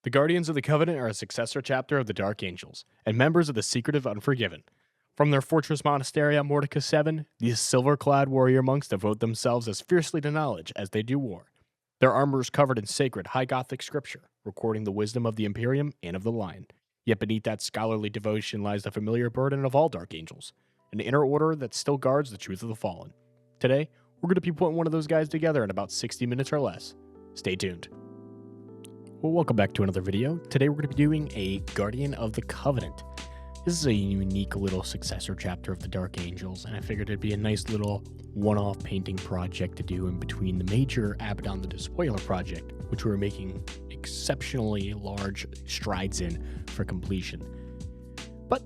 The Guardians of the Covenant are a successor chapter of the Dark Angels, and members of the Secretive Unforgiven. From their fortress monastery at Mordecai 7, these silver-clad warrior monks devote themselves as fiercely to knowledge as they do war. Their armor is covered in sacred High Gothic scripture, recording the wisdom of the Imperium and of the Lion. Yet beneath that scholarly devotion lies the familiar burden of all Dark Angels, an inner order that still guards the truth of the fallen. Today, we're going to be putting one of those guys together in about 60 minutes or less. Stay tuned. Well, welcome back to another video. Today we're going to be doing a Guardian of the Covenant. This is a unique little successor chapter of the Dark Angels, and I figured it'd be a nice little one-off painting project to do in between the major Abaddon the Despoiler project, which we're making exceptionally large strides in for completion. But,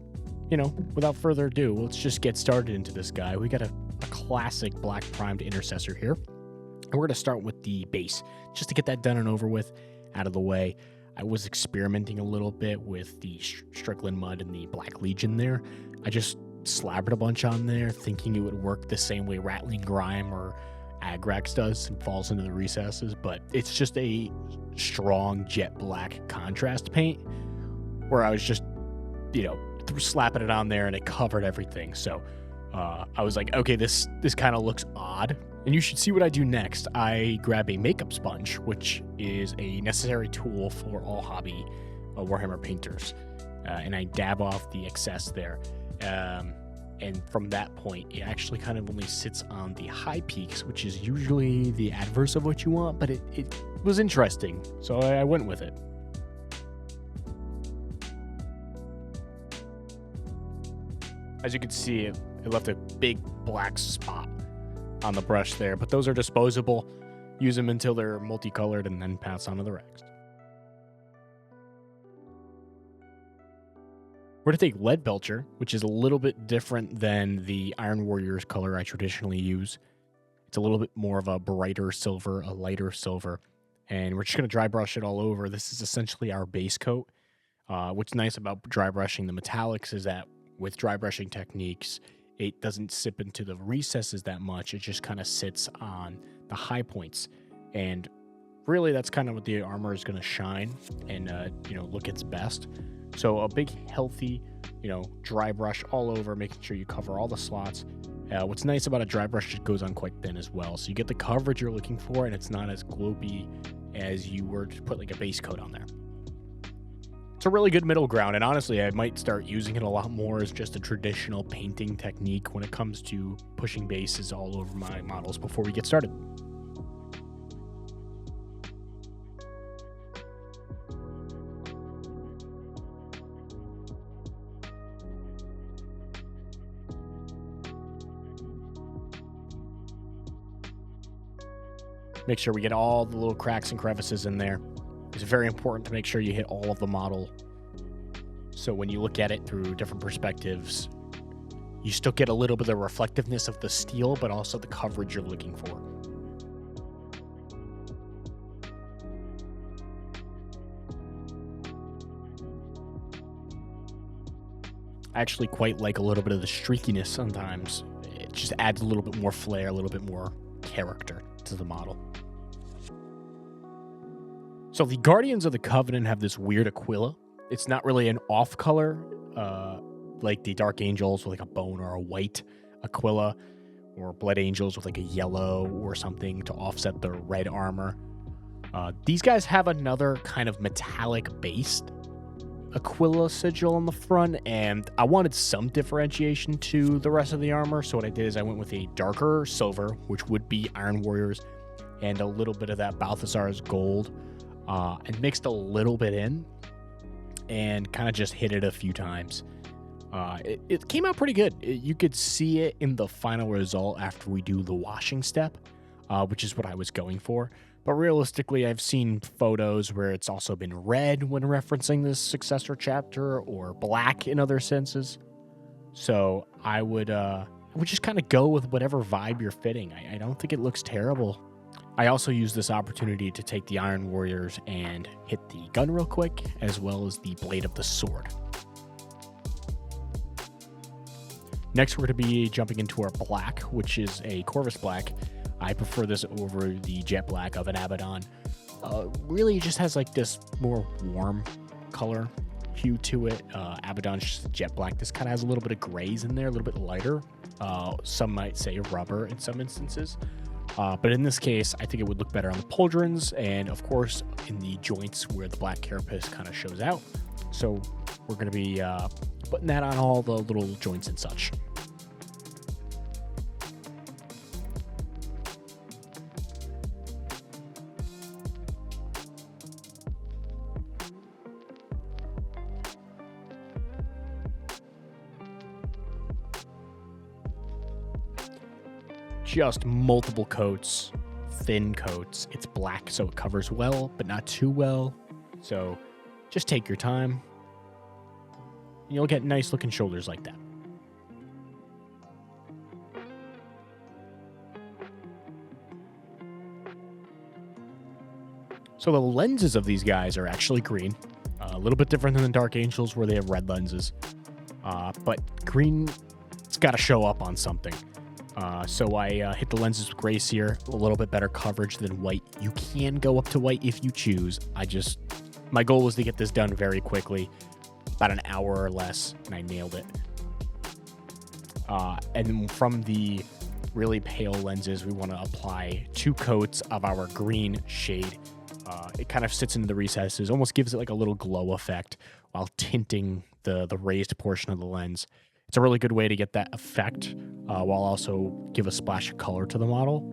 without further ado, let's just get started into this guy. We got a classic black primed intercessor here, and we're going to start with the base, just to get that done and over with, out of the way. I was experimenting a little bit with the Strickland Mud and the Black Legion there. I just slabbered a bunch on there, thinking it would work the same way Rattling Grime or Agrax does and falls into the recesses, but it's just a strong jet black contrast paint where I was just, slapping it on there and it covered everything. So I was like, okay, this kind of looks odd. And you should see what I do next. I grab a makeup sponge, which is a necessary tool for all hobby Warhammer painters. And I dab off the excess there. And from that point, it actually kind of only sits on the high peaks, which is usually the adverse of what you want, but it was interesting, so I went with it. As you can see, it left a big black spot on the brush there, but those are disposable. Use them until they're multicolored and then pass on to the rest. We're going to take Lead Belcher, which is a little bit different than the Iron Warriors color I traditionally use. It's a little bit more of a brighter silver, a lighter silver, and we're just going to dry brush it all over. This is essentially our base coat. What's nice about dry brushing the metallics is that with dry brushing techniques, it doesn't sip into the recesses that much. It just kind of sits on the high points. And really, that's kind of what the armor is going to shine and, look its best. So a big, healthy, dry brush all over, making sure you cover all the slots. What's nice about a dry brush, it goes on quite thin as well. So you get the coverage you're looking for, and it's not as glopey as you were to put like a base coat on there. It's a really good middle ground, and honestly, I might start using it a lot more as just a traditional painting technique when it comes to pushing bases all over my models before we get started. Make sure we get all the little cracks and crevices in there. It's very important to make sure you hit all of the model. So when you look at it through different perspectives, you still get a little bit of the reflectiveness of the steel, but also the coverage you're looking for. I actually quite like a little bit of the streakiness sometimes. It just adds a little bit more flair, a little bit more character to the model. So the Guardians of the Covenant have this weird Aquila. It's not really an off color like the Dark Angels with like a bone or a white Aquila, or Blood Angels with like a yellow or something to offset the red armor. These guys have another kind of metallic based Aquila sigil on the front, and I wanted some differentiation to the rest of the armor, so what I did is I went with a darker silver, which would be Iron Warriors, and a little bit of that Balthasar's gold, and mixed a little bit in and kind of just hit it a few times. It came out pretty good. You could see it in the final result after we do the washing step, which is what I was going for. But realistically, I've seen photos where it's also been red when referencing this successor chapter, or black in other senses. So I would just kind of go with whatever vibe you're fitting. I don't think it looks terrible. I also use this opportunity to take the Iron Warriors and hit the gun real quick, as well as the blade of the sword. Next, we're going to be jumping into our black, which is a Corvus black. I prefer this over the jet black of an Abaddon. really just has like this more warm color hue to it. Abaddon's just jet black. This kind of has a little bit of grays in there, a little bit lighter. Some might say rubber in some instances. But in this case, I think it would look better on the pauldrons and, of course, in the joints where the black carapace kind of shows out. So we're going to be putting that on all the little joints and such. Just multiple coats, thin coats. It's black, so it covers well, but not too well. So just take your time. You'll get nice looking shoulders like that. So the lenses of these guys are actually green. A little bit different than the Dark Angels where they have red lenses. But green, it's got to show up on something. So I hit the lenses with grace here, a little bit better coverage than white. You can go up to white if you choose. My goal was to get this done very quickly, about an hour or less, and I nailed it. And then from the really pale lenses, we want to apply 2 coats of our green shade. It kind of sits into the recesses, almost gives it like a little glow effect while tinting the raised portion of the lens. It's a really good way to get that effect while also give a splash of color to the model.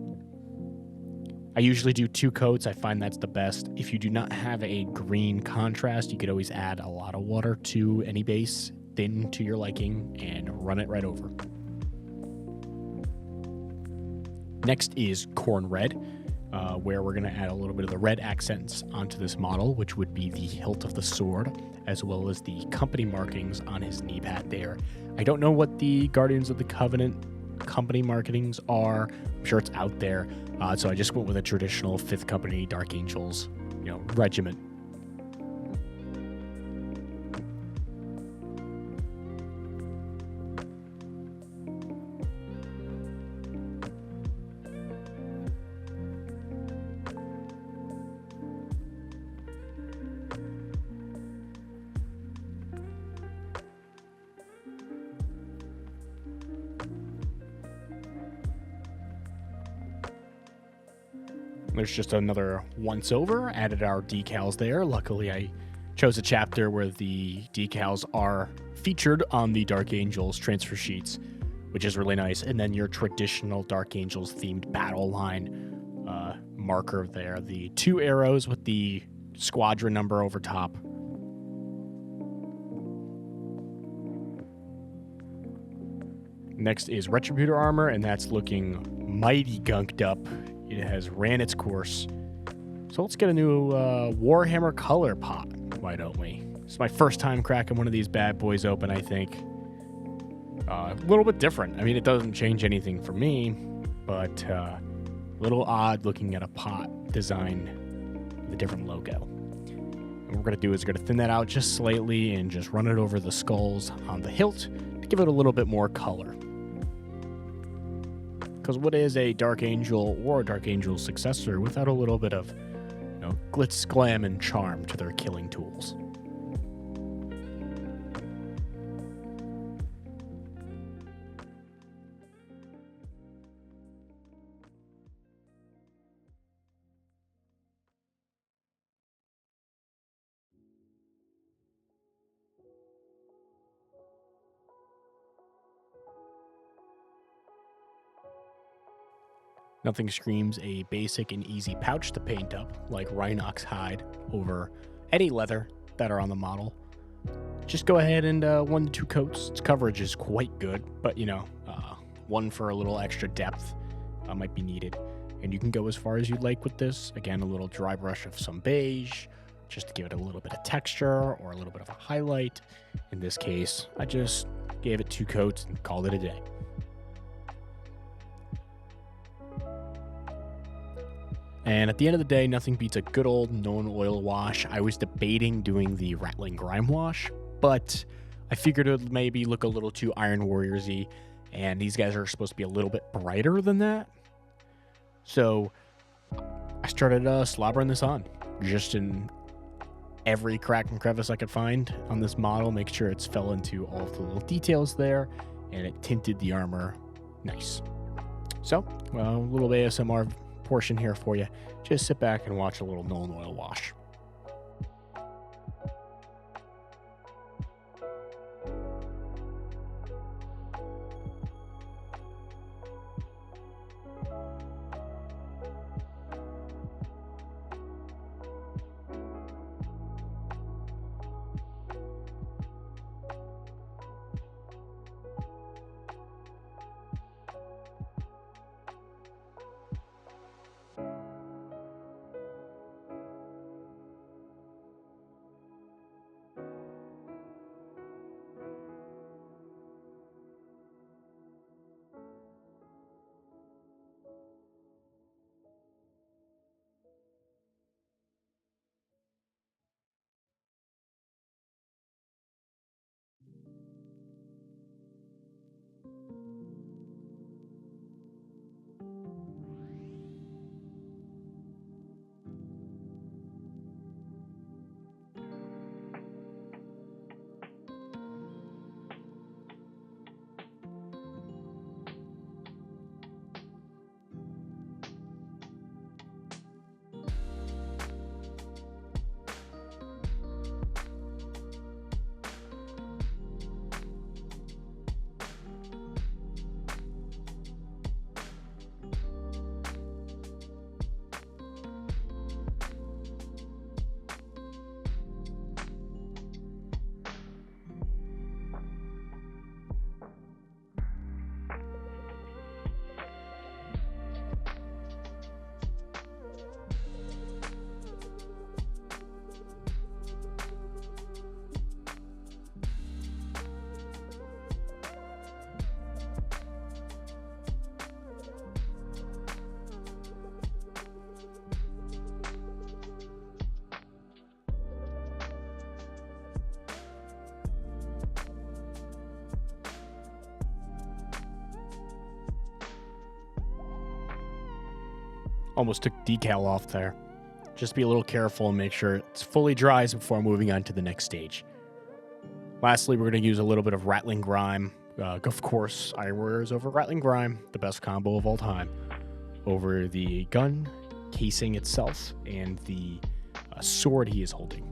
I usually do 2 coats. I find that's the best. If you do not have a green contrast, you could always add a lot of water to any base, thin to your liking, and run it right over. Next is Corn Red, where we're going to add a little bit of the red accents onto this model, which would be the hilt of the sword, as well as the company markings on his knee pad there. I don't know what the Guardians of the Covenant company markings are. I'm sure it's out there. So I just went with a traditional 5th Company Dark Angels, regiment. There's just another once over, added our decals there. Luckily, I chose a chapter where the decals are featured on the Dark Angels transfer sheets, which is really nice. And then your traditional Dark Angels themed battle line marker there. The 2 arrows with the squadron number over top. Next is Retributor armor, and that's looking mighty gunked up. It has ran its course. So let's get a new Warhammer color pot, why don't we? It's my first time cracking one of these bad boys open, I think. A little bit different. I mean, it doesn't change anything for me, but a little odd looking at a pot design with a different logo. And what we're going to do is we're going to thin that out just slightly and just run it over the skulls on the hilt to give it a little bit more color. Because what is a Dark Angel or a Dark Angel successor without a little bit of, glitz, glam, and charm to their killing tools? Nothing screams a basic and easy pouch to paint up like Rhinox hide over any leather that are on the model. Just go ahead and 1 to 2 coats. Its coverage is quite good, but 1 for a little extra depth might be needed. And you can go as far as you'd like with this. Again, a little dry brush of some beige, just to give it a little bit of texture or a little bit of a highlight. In this case, I just gave it 2 coats and called it a day. And at the end of the day, nothing beats a good old known oil wash. I was debating doing the Rattling Grime wash, but I figured it would maybe look a little too Iron Warriors-y, and these guys are supposed to be a little bit brighter than that. So I started slobbering this on. just in every crack and crevice I could find on this model, make sure it's fell into all of the little details there, and it tinted the armor nice. So, a little ASMR portion here for you. Just sit back and watch a little Nuln Oil wash. Almost took decal off there. Just be a little careful and make sure it's fully dries before moving on to the next stage. Lastly, we're going to use a little bit of Rattling Grime. Of course, Iron Warriors over Rattling Grime, the best combo of all time, over the gun casing itself and the sword he is holding.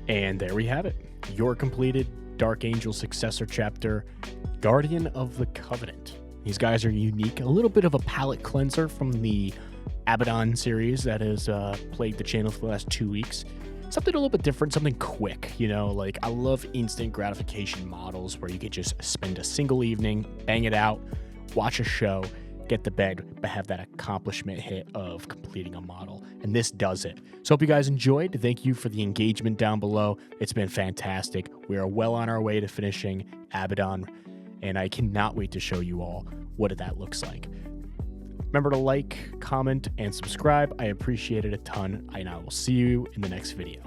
And there we have it. Your completed Dark Angel successor chapter, Guardian of the Covenant. These guys are unique. A little bit of a palate cleanser from the Abaddon series that has plagued the channel for the last 2 weeks. Something a little bit different, something quick, you know, like I love instant gratification models where you could just spend a single evening, bang it out, watch a show, get to bed, but have that accomplishment hit of completing a model. And this does it. So hope you guys enjoyed. Thank you for the engagement down below. It's been fantastic. We are well on our way to finishing Abaddon, and I cannot wait to show you all what that looks like. Remember to like, comment, and subscribe. I appreciate it a ton, and I will see you in the next video.